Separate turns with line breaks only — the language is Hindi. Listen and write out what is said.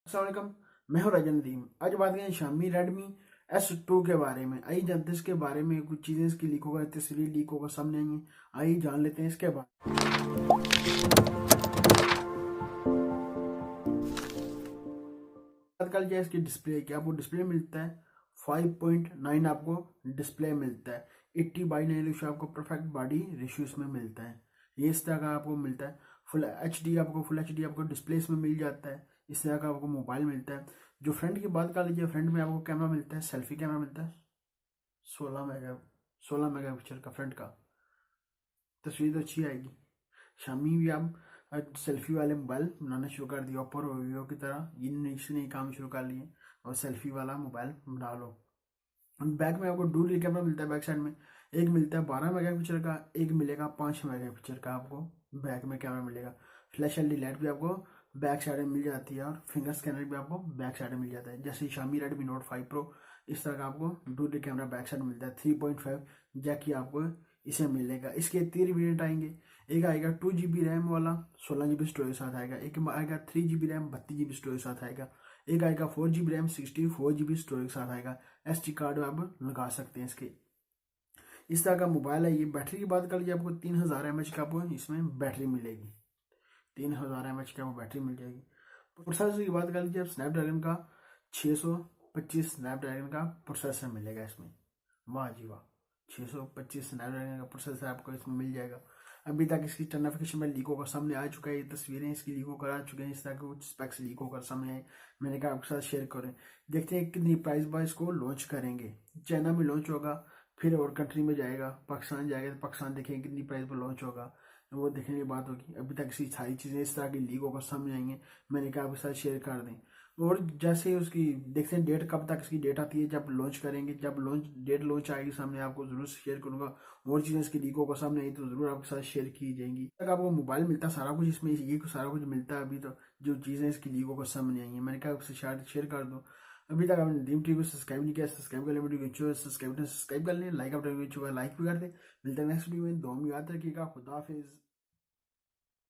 अस्सलाम वालेकुम। मैं हूं राजन नदीम। आज बात करें शामी रेडमी S2 के बारे में। आइए जानते हैं इसके बारे में, कुछ चीज़ें इसकी लीक होकर तस्वीरें लीक होकर सामने आई हैं। आइए जान लेते हैं इसके बारे में। आजकल जो है इसकी डिस्प्ले क्या आपको डिस्प्ले मिलता है 5.9 आपको डिस्प्ले मिलता है। 80/9 रेशियो आपको परफेक्ट बॉडी रेशियो इसमें मिलता है। ये इस तरह का आपको मिलता है। फुल एच डी आपको डिस्प्ले इसमें मिल जाता है। इस तरह का आपको मोबाइल मिलता है। जो फ्रंट की बात कर लीजिए, फ्रंट में आपको कैमरा मिलता है, सेल्फी कैमरा मिलता है। 16 मेगापिक्सल का फ्रंट का। तस्वीर तो अच्छी आएगी। शामी भी आप सेल्फी वाले मोबाइल बनाना शुरू कर दिया, ओप्पो और वीवो की तरह इसने काम शुरू कर लिए और सेल्फी वाला मोबाइल बना लो। बैक में आपको डुअल कैमरा मिलता है। बैक साइड में एक मिलता है 12 मेगापिक्सल का, एक मिलेगा 5 मेगापिक्सल का। आपको बैक में कैमरा मिलेगा। फ्लैश एलईडी लाइट भी आपको बैक साइड में मिल जाती है और फिंगर स्कैनर भी आपको बैक साइड में मिल जाता है। जैसे Xiaomi Redmi Note 5 Pro, इस तरह का आपको डुअल कैमरा बैक साइड मिलता है। 3.5 जैक की आपको इसे मिलेगा। इसके 3 वेरिएंट आएंगे। एक आएगा 2 GB रैम वाला, 16 GB स्टोरेज साथ आएगा। एक आएगा 3 GB रैम, 32 GB स्टोरेज साथ आएगा। एक आएगा 4 GB रैम, 64 GB स्टोरेज साथ आएगा। SD कार्ड आप लगा सकते हैं इसके। इस तरह का मोबाइल है ये। बैटरी की बात कर लीजिए, आपको 3000 mAh का आपको इसमें बैटरी मिलेगी। 3000 mAh की आपको बैटरी मिल जाएगी। प्रोसेसर की बात कर लीजिए, आप स्नैपड्रैगन का 625 स्नैपड्रैगन का प्रोसेसर मिलेगा इसमें। वाह जी वाह, 625 स्नैपड्रैगन का प्रोसेसर आपको इसमें मिल जाएगा। अभी तक इसकी टर्निफिकेशन में लीक होकर सामने आ चुका है। ये तस्वीरें इसकी लीक होकर आ चुकी हैं। इस तरह के कुछ स्पेक्स लीक होकर सामने आए। मैंने कहा आपके साथ शेयर करें। देखते हैं कितनी प्राइस बाय इसको लॉन्च करेंगे। चाइना में लॉन्च होगा, फिर और कंट्री में जाएगा, पाकिस्तान जाएगा तो पाकिस्तान देखेंगे कितनी प्राइस पर लॉन्च होगा, वो देखने की बात होगी। अभी तक इसकी सारी चीज़ें इस तरह की लीक होकर सामने आई हैं। मैंने कहा आपके साथ शेयर कर दें। और जैसे उसकी देखते हैं डेट, कब तक इसकी डेट आती है, जब लॉन्च करेंगे, जब लॉन्च आएगी सामने आपको जरूर शेयर करूंगा। और चीज़ें इसकी लीक होकर सामने आई तो जरूर आपके साथ शेयर की जाएंगी। तक आपको मोबाइल मिलता है, सारा कुछ इसमें ये सारा कुछ मिलता है। अभी तो जो चीज़ें इसकी लीक होकर सामने आई हैं, मैंने कहा आपसे शायद शेयर कर दूँ। अभी तक आपने ड्रीम टीवी को सब्सक्राइब नहीं किया, सब्सक्राइब कर लें। वीडियो सब्सक्राइब कर लें। लाइक आप लाइक भी कर दें। मिलता है नेक्स्ट वीडियो में। दो में याद रखिएगा। खुदा हाफिज़।